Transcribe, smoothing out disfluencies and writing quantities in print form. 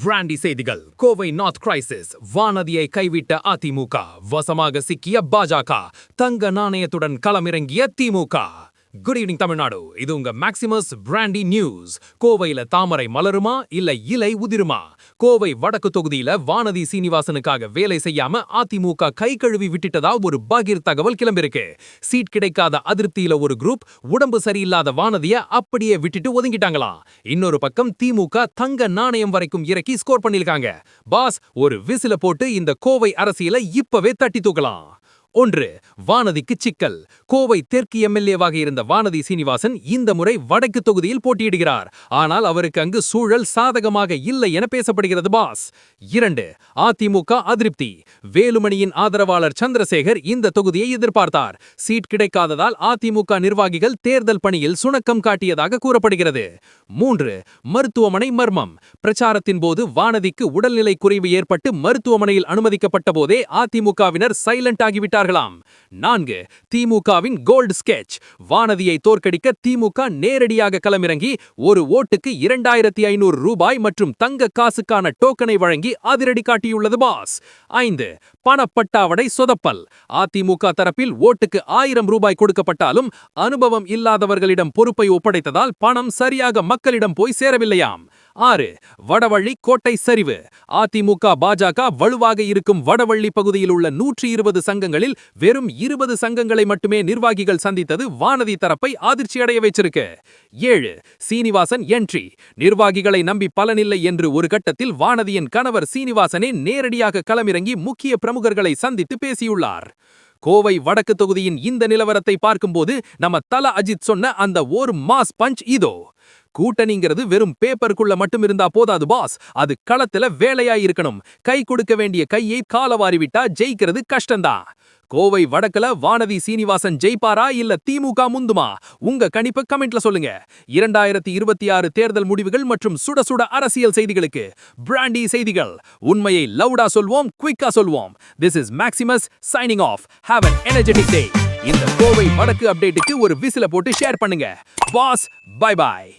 Brandy செய்திகள். Kovai north crisis, வானதியை கைவிட்ட அதிமுக, வசமாக சிக்கிய பாஜக, தங்க நாணயத்துடன் களமிறங்கிய திமுக. Good evening Tamil Nadu. இது உங்க மேக்சிமஸ் பிராண்டி நியூஸ். கோவையில தாமரை மலருமா இல்ல இலை உதிருமா? கோவை வடக்கு தொகுதியில வானதி சீனிவாசனுக்காக வேலை செய்யாம அதிமுக கை கழுவி விட்டுட்டதா ஒரு பகீர் தகவல் கிளம்பிருக்கு. சீட் கிடைக்காத அதிருப்தியில ஒரு குரூப் உடம்பு சரியில்லாத வானதிய அப்படியே விட்டுட்டு ஒதுங்கிட்டாங்களாம். இன்னொரு பக்கம் திமுக தங்க நாணயம் வரைக்கும் இறக்கி ஸ்கோர் பண்ணிருக்காங்க. பாஸ், ஒரு விசில போட்டு இந்த கோவை அரசியலை இப்பவே தட்டி தூக்கலாம். 1. வானதிக்கு சிக்கல். கோவை தெற்கு எம்எல்ஏவாக இருந்த வானதி சீனிவாசன் இந்த முறை வடக்கு தொகுதியில் போட்டியிடுகிறார். ஆனால் அவருக்கு அங்கு சூழல் சாதகமாக இல்லை என பேசப்படுகிறது பாஸ். 2. அதிமுக அதிருப்தி. வேலுமணியின் ஆதரவாளர் சந்திரசேகர் இந்த தொகுதியை எதிர்பார்த்தார். சீட் கிடைக்காததால் அதிமுக நிர்வாகிகள் தேர்தல் பணியில் சுணக்கம் காட்டியதாக கூறப்படுகிறது. 3. மருத்துவமனை மர்மம். பிரச்சாரத்தின் போது வானதிக்கு உடல்நிலை குறைவு ஏற்பட்டு மருத்துவமனையில் அனுமதிக்கப்பட்ட போதே அதிமுகவினர் சைலண்ட் ஆகிவிட்டார். 4. திமுகவின் கோல்டு ஸ்கெட்ச். வானதியை தோற்கடிக்க திமுக நேரடியாக களமிறங்கி ஒரு ஓட்டுக்கு 2500 ரூபாய் மற்றும் தங்க காசுக்கான டோக்கனை வழங்கி அதிரடி காட்டியுள்ளது பாஸ். 5. பணப்பட்டாவடை சொதப்பல். அதிமுக தரப்பில் ஓட்டுக்கு 1000 ரூபாய் கொடுக்கப்பட்டாலும் அனுபவம் இல்லாதவர்களிடம் பொறுப்பை ஒப்படைத்ததால் பணம் சரியாக மக்களிடம் போய் சேரவில்லையாம். 6. வடவள்ளி கோட்டை சரிவு. அதிமுக பாஜக வலுவாக இருக்கும் வடவள்ளி பகுதியில் உள்ள 120 சங்கங்களில் வெறும் 20 சங்கங்களை மட்டுமே நிர்வாகிகள் சந்தித்தது வானதி தரப்பை அதிர்ச்சியடைய வைச்சிருக்கு. 7. சீனிவாசன் என்ட்ரி. நிர்வாகிகளை நம்பி பலனில்லை என்று ஒரு கட்டத்தில் வானதியின் கணவர் சீனிவாசனே நேரடியாக களமிறங்கி முக்கிய பிரமுகர்களை சந்தித்து பேசியுள்ளார். கோவை வடக்கு தொகுதியின் இந்த நிலவரத்தை பார்க்கும்போது நம்ம தல அஜித் சொன்ன அந்த ஒரு மாஸ் பஞ்ச் இதோ. கூட்டணிங்கிறது வெறும் பேப்பருக்குள்ள மட்டும் இருந்தா போதாது பாஸ், அது களத்துல வேலையாயிருக்கணும். கை கொடுக்க வேண்டிய கையை காலவாரி விட்டா ஜெயிக்கிறது கஷ்டம்தான். கோவை வடக்குல வானதி சீனிவாசன் ஜெயிப்பாரா இல்ல திமுக முந்துமா? உங்க கணிப்பை கமெண்ட்ல சொல்லுங்க. 2026 தேர்தல் முடிவுகள் மற்றும் சுட சுட அரசியல் செய்திகளுக்கு பிராண்டி செய்திகள். உண்மையை லவுடா சொல்வோம், குயிக்கா சொல்வோம். This is Maximus signing off. Have an energetic day. இந்த கோவை வடக்கு அப்டேட்டுக்கு ஒரு விசில போட்டு ஷேர் பண்ணுங்க. பாஸ், பை பாய்.